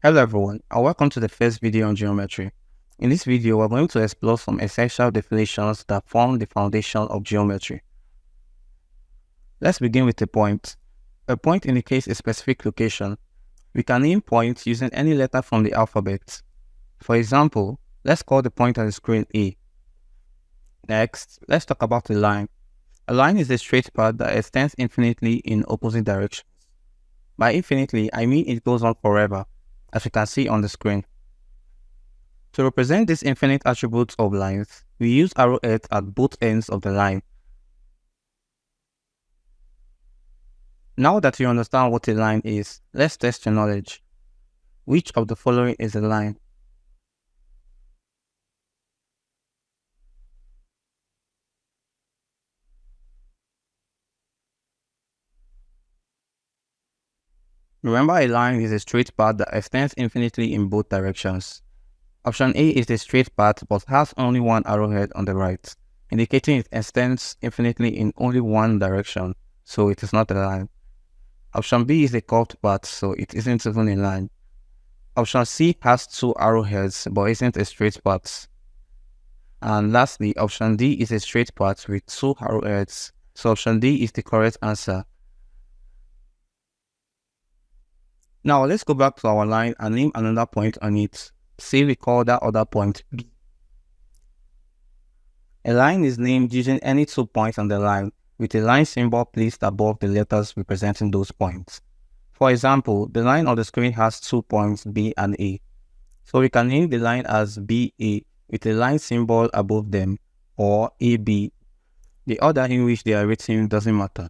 Hello everyone, and welcome to the first video on geometry. In this video, we're going to explore some essential definitions that form the foundation of geometry. Let's begin with a point. A point indicates a specific location. We can name points using any letter from the alphabet. For example, let's call the point on the screen A. Next, let's talk about a line. A line is a straight path that extends infinitely in opposite directions. By infinitely, I mean it goes on forever, as you can see on the screen. To represent these infinite attributes of lines, we use arrowheads at both ends of the line. Now that you understand what a line is, let's test your knowledge. Which of the following is a line? Remember, a line is a straight path that extends infinitely in both directions. Option A is the straight path but has only one arrowhead on the right, indicating it extends infinitely in only one direction, so it is not a line. Option B is a curved path, so it isn't even a line. Option C has two arrowheads but isn't a straight path. And lastly, option D is a straight path with two arrowheads, so option D is the correct answer. Now let's go back to our line and name another point on it. Say we call that other point B. A line is named using any 2 points on the line, with a line symbol placed above the letters representing those points. For example, the line on the screen has 2 points B and A. So we can name the line as BA with a line symbol above them, or AB. The order in which they are written doesn't matter.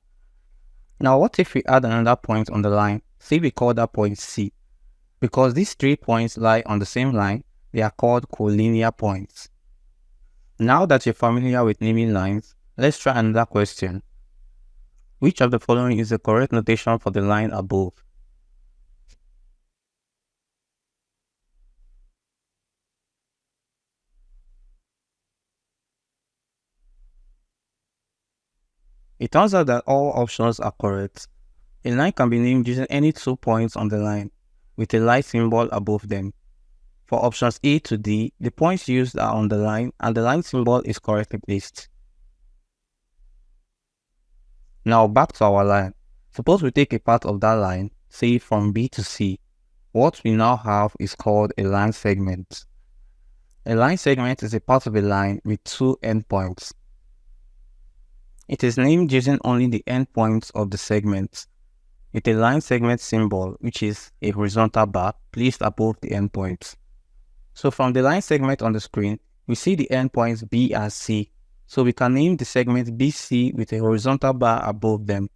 Now what if we add another point on the line? Say we call that point C. Because these 3 points lie on the same line, they are called collinear points. Now that you're familiar with naming lines, let's try another question. Which of the following is the correct notation for the line above? It turns out that all options are correct. A line can be named using any 2 points on the line, with a line symbol above them. For options A to D, the points used are on the line and the line symbol is correctly placed. Now back to our line. Suppose we take a part of that line, say from B to C. What we now have is called a line segment. A line segment is a part of a line with 2 endpoints. It is named using only the endpoints of the segment, with a line segment symbol, which is a horizontal bar placed above the endpoints. So from the line segment on the screen, we see the endpoints B and C. So we can name the segment BC with a horizontal bar above them.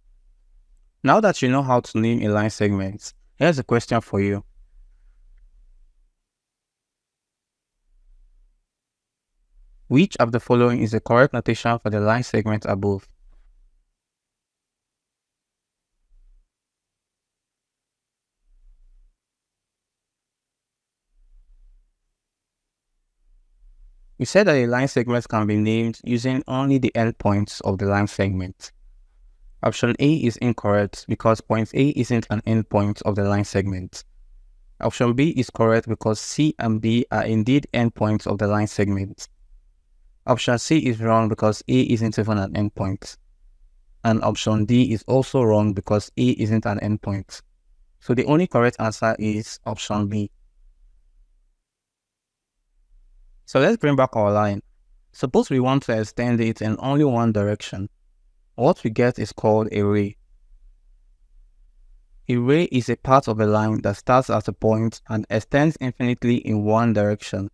Now that you know how to name a line segment, here's a question for you. Which of the following is the correct notation for the line segment above? We said that a line segment can be named using only the endpoints of the line segment. Option A is incorrect because point A isn't an endpoint of the line segment. Option B is correct because C and B are indeed endpoints of the line segment. Option C is wrong because A isn't even an endpoint. And option D is also wrong because A isn't an endpoint. So the only correct answer is option B. So let's bring back our line. Suppose we want to extend it in only one direction. What we get is called a ray. A ray is a part of a line that starts at a point and extends infinitely in one direction.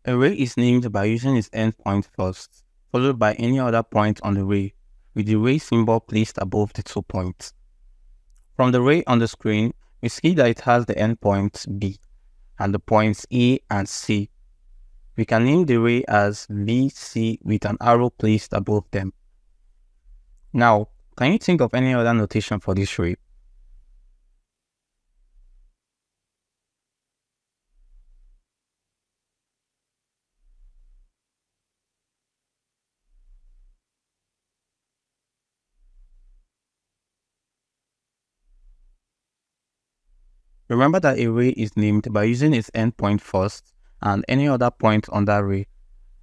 A ray is named by using its endpoint first, followed by any other point on the ray, with the ray symbol placed above the 2 points. From the ray on the screen, we see that it has the endpoints B and the points A and C. We can name the ray as BC with an arrow placed above them. Now, can you think of any other notation for this ray? Remember that a ray is named by using its endpoint first and any other point on that ray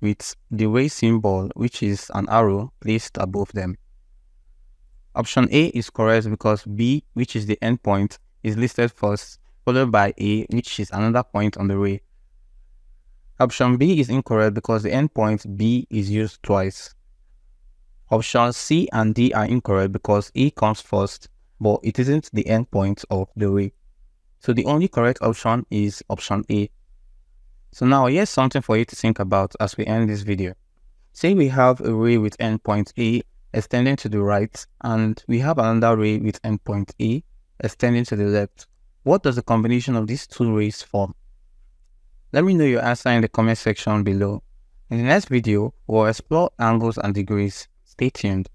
with the ray symbol, which is an arrow, placed above them. Option A is correct because B, which is the endpoint, is listed first, followed by A, which is another point on the ray. Option B is incorrect because the endpoint B is used twice. Options C and D are incorrect because A comes first, but it isn't the endpoint of the ray. So the only correct option is option A. So now here's something for you to think about as we end this video. Say we have a ray with endpoint A extending to the right, and we have another ray with endpoint A extending to the left. What does the combination of these two rays form? Let me know your answer in the comment section below. In the next video, we'll explore angles and degrees. Stay tuned.